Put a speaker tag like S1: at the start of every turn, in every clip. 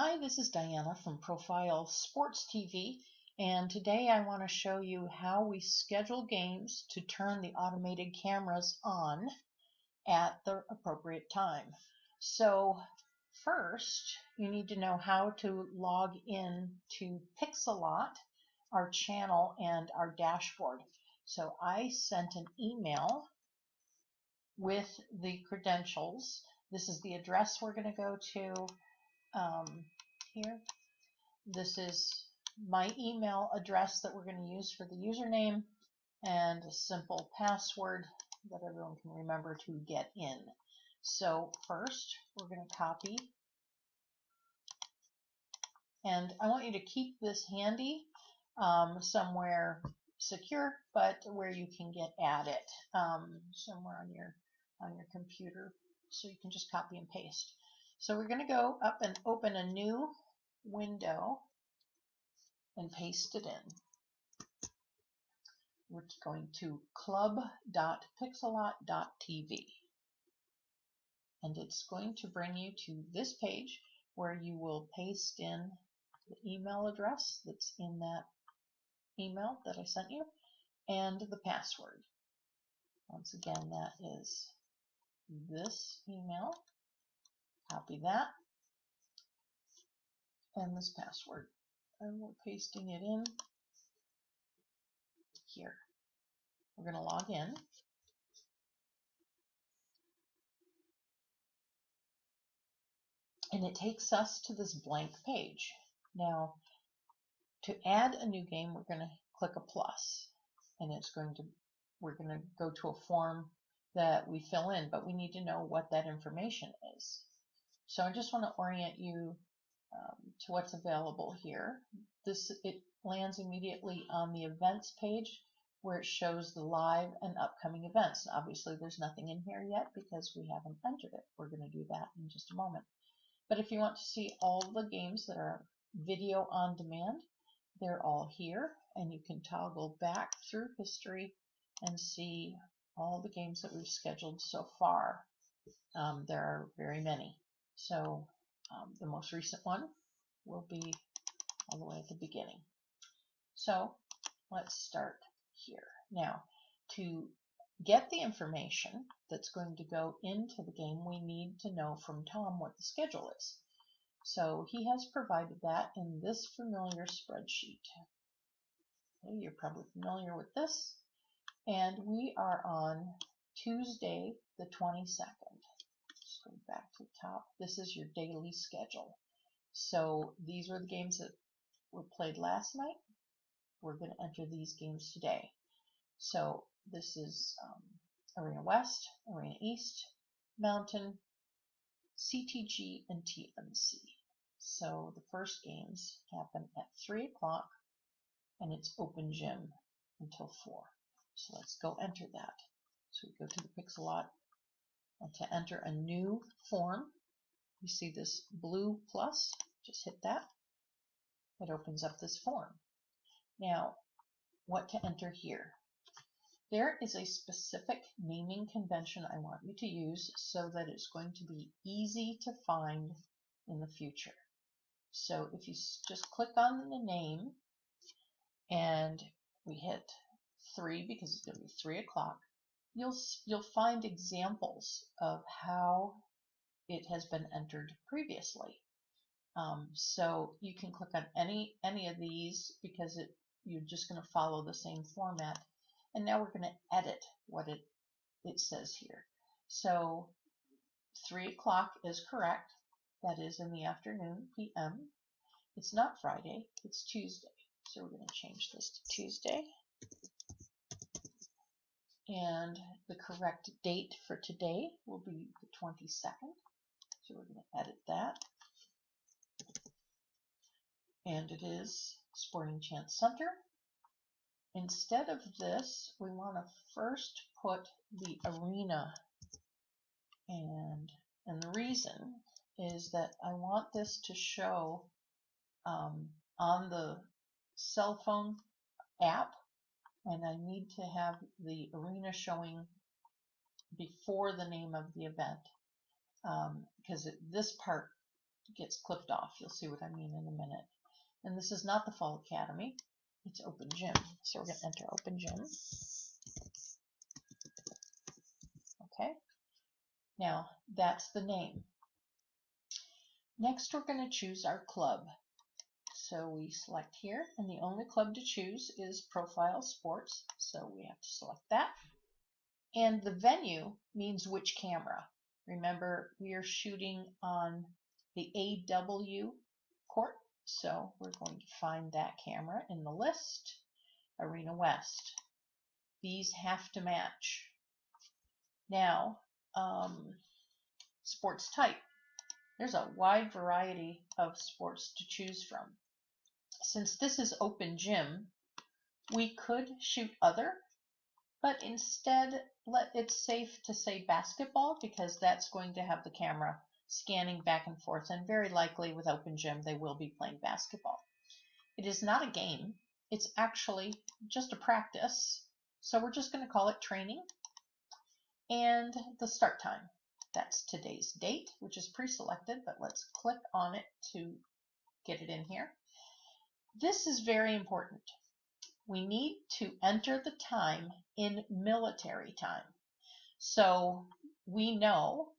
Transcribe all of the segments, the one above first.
S1: Hi, this is Diana from ProFile Sports TV, and today I want to show you how we schedule games to turn the automated cameras on at the appropriate time. So first, you need to know how to log in to Pixelot, our channel, and our dashboard. So I sent an email with the credentials. This is the address we're going to go to. Here. This is my email address that we're going to use for the username and a simple password that everyone can remember to get in. So first we're going to copy, and I want you to keep this handy somewhere secure, but where you can get at it, somewhere on your computer, so you can just copy and paste. So we're going to go up and open a new window and paste it in. We're going to club.pixelot.tv, and it's going to bring you to this page where you will paste in the email address that's in that email that I sent you and the password. Once again, that is this email. Copy that and this password, and we're pasting it in here. We're going to log in. And it takes us to this blank page. Now, to add a new game, we're going to click a plus, and we're going to go to a form that we fill in, but we need to know what that information is. So I just want to orient you to what's available here. It lands immediately on the events page where it shows the live and upcoming events. Obviously, there's nothing in here yet because we haven't entered it. We're going to do that in just a moment. But if you want to see all the games that are video on demand, they're all here, and you can toggle back through history and see all the games that we've scheduled so far. There are very many. So the most recent one will be all the way at the beginning. So let's start here. Now, to get the information that's going to go into the game, we need to know from Tom what the schedule is. So he has provided that in this familiar spreadsheet. Okay, you're probably familiar with this. And we are on Tuesday the 22nd. Just going back to the top. This is your daily schedule. So these were the games that were played last night. We're going to enter these games today. So this is Arena West, Arena East, Mountain, CTG, and TNC. So the first games happen at 3 o'clock, and it's open gym until 4. So let's go enter that. So we go to the Pixelot, and to enter a new form, you see this blue plus, just hit that. It opens up this form. Now, what to enter here? There is a specific naming convention I want you to use so that it's going to be easy to find in the future. So if you just click on the name and we hit 3 because it's going to be 3 o'clock, you'll find examples of how it has been entered previously. So you can click on any of these because you're just going to follow the same format. And now we're going to edit what it says here. So 3 o'clock is correct. That is in the afternoon, PM. It's not Friday, it's Tuesday. So we're going to change this to Tuesday. And the correct date for today will be the 22nd. So we're going to edit that. And it is Sporting Chance Center. Instead of this, we want to first put the arena, and the reason is that I want this to show on the cell phone app, and I need to have the arena showing before the name of the event, because this part gets clipped off. You'll see what I mean in a minute. And this is not the Fall Academy. It's Open Gym. So we're going to enter Open Gym. Okay. Now that's the name. Next, we're going to choose our club. So we select here, and the only club to choose is ProFile Sports. So we have to select that. And the venue means which camera. Remember, we are shooting on the AW court. So we're going to find that camera in the list, Arena West. These have to match. Now, sports type. There's a wide variety of sports to choose from. Since this is Open Gym, we could shoot other, but instead it's safe to say basketball because that's going to have the camera scanning back and forth, and very likely with Open Gym they will be playing basketball. It is not a game, it's actually just a practice, so we're just going to call it training. And the start time. That's today's date, which is pre-selected, but let's click on it to get it in here. This is very important. We need to enter the time in military time. So we know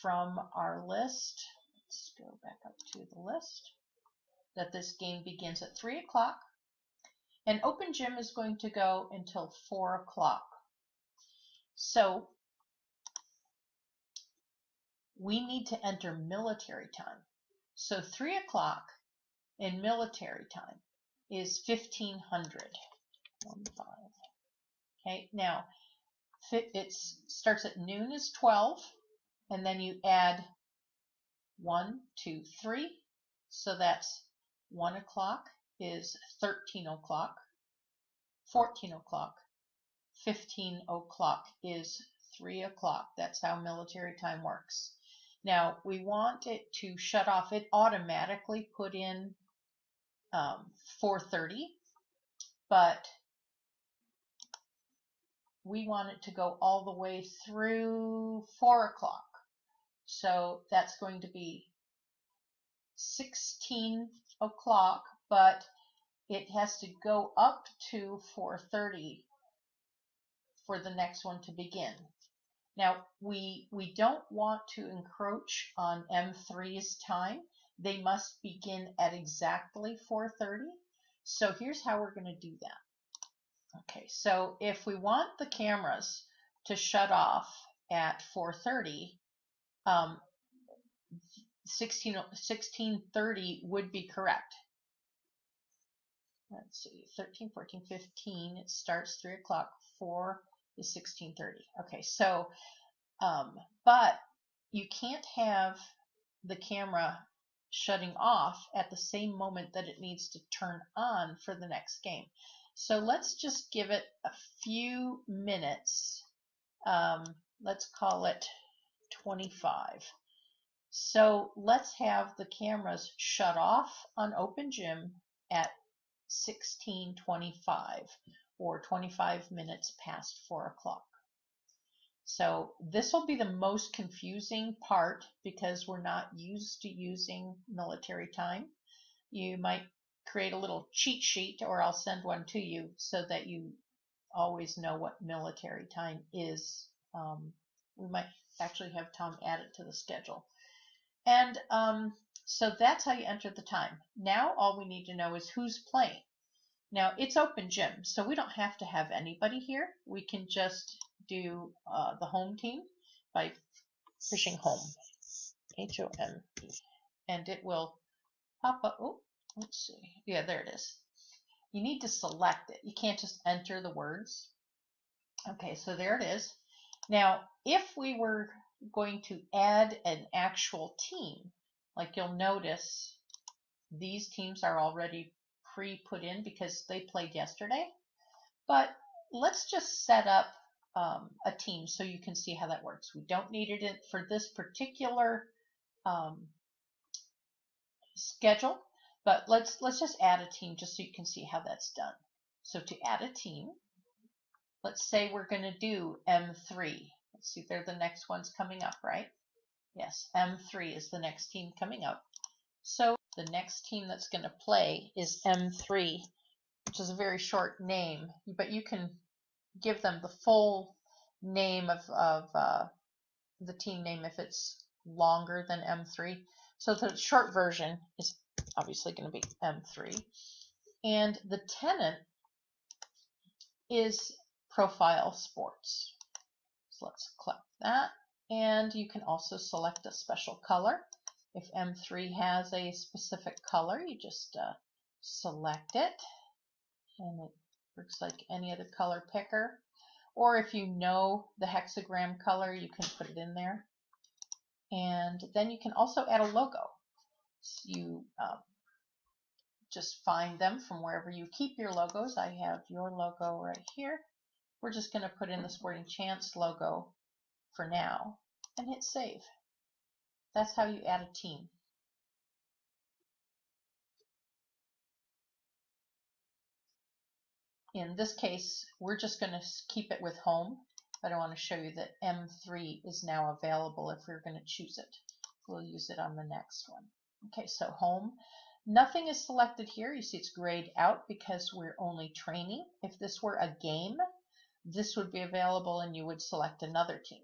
S1: from our list, let's go back up to the list, that this game begins at 3 o'clock, and Open Gym is going to go until 4 o'clock. So we need to enter military time. So 3 o'clock in military time is 1500. Okay, now it starts at noon is 12, and then you add 1, 2, 3. So that's 1 o'clock is 13 o'clock, 14 o'clock, 15 o'clock is 3 o'clock. That's how military time works. Now, we want it to shut off. It automatically put in 4:30, but we want it to go all the way through 4 o'clock. So that's going to be 16 o'clock, but it has to go up to 4:30 for the next one to begin. Now, we don't want to encroach on M3's time. They must begin at exactly 4:30. So here's how we're going to do that. Okay, so if we want the cameras to shut off at 4:30, 16:30 would be correct. Let's see, 13, 14, 15, it starts 3 o'clock, 4 is 16:30. Okay, so, but you can't have the camera shutting off at the same moment that it needs to turn on for the next game. So let's just give it a few minutes. Let's call it 25. So let's have the cameras shut off on Open Gym at 16:25, or 25 minutes past 4 o'clock. So this will be the most confusing part because we're not used to using military time. You might create a little cheat sheet, or I'll send one to you so that you always know what military time is. We might actually have Tom add it to the schedule. And so that's how you enter the time. Now all we need to know is who's playing. Now it's Open Gym, so we don't have to have anybody here. We can just do the home team by pushing home, H-O-M-E, and it will pop up. Oh, let's see. Yeah, there it is. You need to select it. You can't just enter the words. Okay, so there it is. Now, if we were going to add an actual team, like you'll notice these teams are already pre-put in because they played yesterday. But let's just set up a team so you can see how that works. We don't need it in for this particular schedule, but let's just add a team just so you can see how that's done. So to add a team, let's say we're going to do M3. Let's see, they're the next ones coming up, right? Yes, M3 is the next team coming up. So the next team that's going to play is M3, which is a very short name, but you can give them the full name of the team name if it's longer than M3. So the short version is obviously going to be M3. And the tenant is ProFile Sports. So let's click that. And you can also select a special color. If M3 has a specific color, you just select it. And it works like any other color picker. Or if you know the hexagram color, you can put it in there. And then you can also add a logo. So you just find them from wherever you keep your logos. I have your logo right here. We're just going to put in the Sporting Chance logo for now and hit save. That's how you add a team. In this case, we're just going to keep it with home, but I want to show you that M3 is now available if we're going to choose it. We'll use it on the next one. Okay, so home. Nothing is selected here. You see it's grayed out because we're only training. If this were a game, this would be available and you would select another team.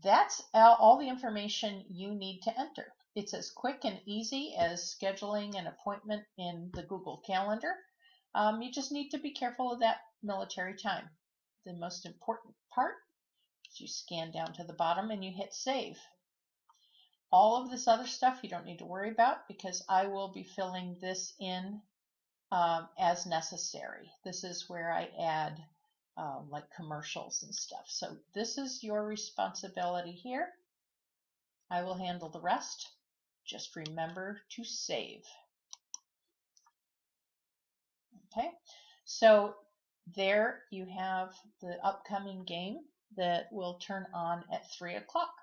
S1: That's all the information you need to enter. It's as quick and easy as scheduling an appointment in the Google Calendar. You just need to be careful of that military time. The most important part is you scan down to the bottom and you hit save. All of this other stuff you don't need to worry about because I will be filling this in as necessary. This is where I add like commercials and stuff. So this is your responsibility here. I will handle the rest. Just remember to save. Okay, so there you have the upcoming game that will turn on at 3 o'clock.